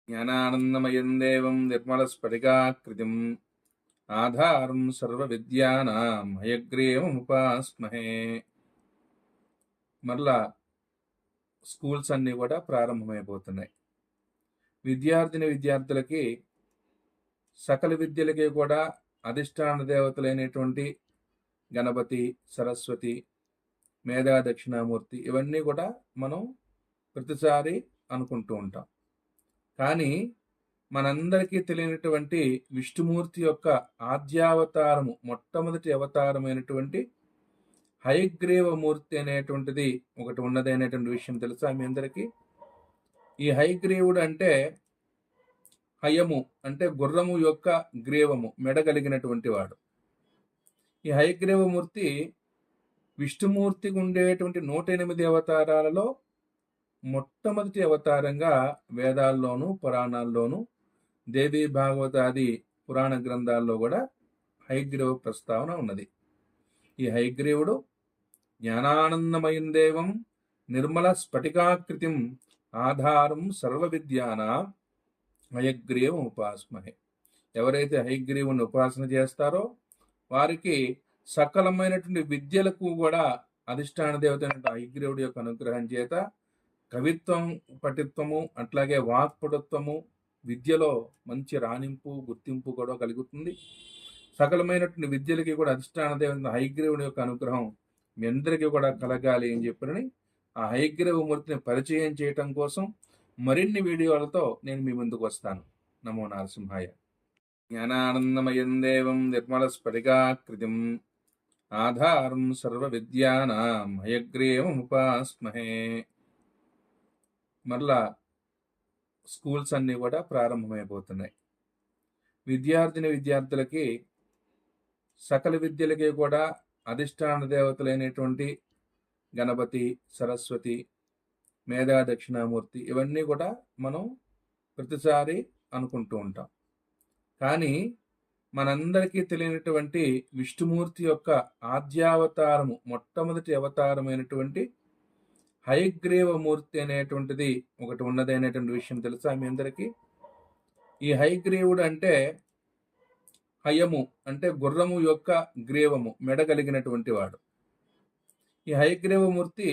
జ్ఞానానందమయం దేవం నిర్మలస్ఫటికాకృతిం ఆధారం సర్వవిద్యానాం హయగ్రీవముపాస్మహే. మరలా స్కూల్స్ అన్నీ కూడా ప్రారంభమైపోతున్నాయి. విద్యార్థులకి సకల విద్యలకి కూడా అధిష్టాన దేవతలైనటువంటి గణపతి, సరస్వతి, మేధా దక్షిణామూర్తి ఇవన్నీ కూడా మనం ప్రతిసారి అనుకుంటూ ఉంటాం. కానీ మనందరికీ తెలియనటువంటి విష్ణుమూర్తి యొక్క ఆద్యావతారము, మొట్టమొదటి అవతారమైనటువంటి హయగ్రీవమూర్తి అనేటువంటిది ఒకటి ఉన్నది అనేటువంటి విషయం తెలుసా మీ అందరికీ? ఈ హయగ్రీవుడు అంటే హయము అంటే గుర్రము యొక్క గ్రీవము, మెడగలిగినటువంటి వాడు. ఈ హయగ్రీవమూర్తి విష్ణుమూర్తికి ఉండేటువంటి 108 అవతారాలలో మొట్టమొదటి అవతారంగా వేదాల్లోనూ పురాణాల్లోనూ దేవీ భాగవతాది పురాణ గ్రంథాల్లో కూడా హయగ్రీవ ప్రస్తావన ఉన్నది. ఈ హయగ్రీవుడు జ్ఞానానందమయం దేవం నిర్మల స్ఫటికాకృతిం ఆధారం సర్వ విద్యానాం హయగ్రీవం ఉపాస్మహే. ఎవరైతే హయగ్రీవుని ఉపాసన చేస్తారో వారికి సకలమైనటువంటి విద్యలకు కూడా అధిష్టాన దేవత హయగ్రీవుడి యొక్క అనుగ్రహం చేత కవిత్వం, పఠిత్వము, అట్లాగే వాక్పటుత్వము, విద్యలో మంచి రాణింపు, గుర్తింపు కూడా కలుగుతుంది. సకలమైనటువంటి విద్యలకి కూడా అధిష్టాన దేవత హయగ్రీవుని యొక్క అనుగ్రహం మీ అందరికీ కూడా కలగాలి అని చెప్పని ఆ హయగ్రీవమూర్తిని పరిచయం చేయటం కోసం మరిన్ని వీడియోలతో నేను మీ ముందుకు వస్తాను. నమో నరసింహాయ. జ్ఞానానందమయం దేవం నిర్మల స్ఫటికాకృతిం ఆధారం సర్వ విద్యానాం హయగ్రీవముపాస్మహే. మరలా స్కూల్స్ అన్నీ కూడా ప్రారంభమైపోతున్నాయి. విద్యార్థులకి సకల విద్యలకి కూడా అధిష్టాన దేవతలైనటువంటి గణపతి, సరస్వతి, మేధా దక్షిణామూర్తి ఇవన్నీ కూడా మనం ప్రతిసారి అనుకుంటూ ఉంటాం. కానీ మనందరికీ తెలియనటువంటి విష్ణుమూర్తి యొక్క ఆద్యావతారము, మొట్టమొదటి అవతారమైనటువంటి హయగ్రీవమూర్తి అనేటువంటిది ఒకటి ఉన్నది అనేటువంటి విషయం తెలుసా మీ అందరికీ? ఈ హయగ్రీవుడు అంటే హయము అంటే గుర్రము యొక్క గ్రీవము, మెడగలిగినటువంటి వాడు. ఈ హయగ్రీవమూర్తి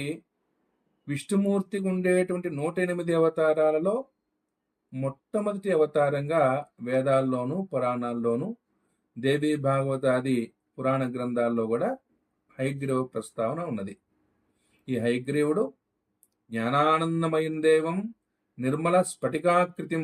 విష్ణుమూర్తికి ఉండేటువంటి 108 అవతారాలలో మొట్టమొదటి అవతారంగా వేదాల్లోనూ పురాణాల్లోనూ దేవీ భాగవతాది పురాణ గ్రంథాల్లో కూడా హయగ్రీవ ప్రస్తావన ఉన్నది. ఈ హయగ్రీవుడు జ్ఞానానందమయం దేవం నిర్మల స్ఫటికాకృతిం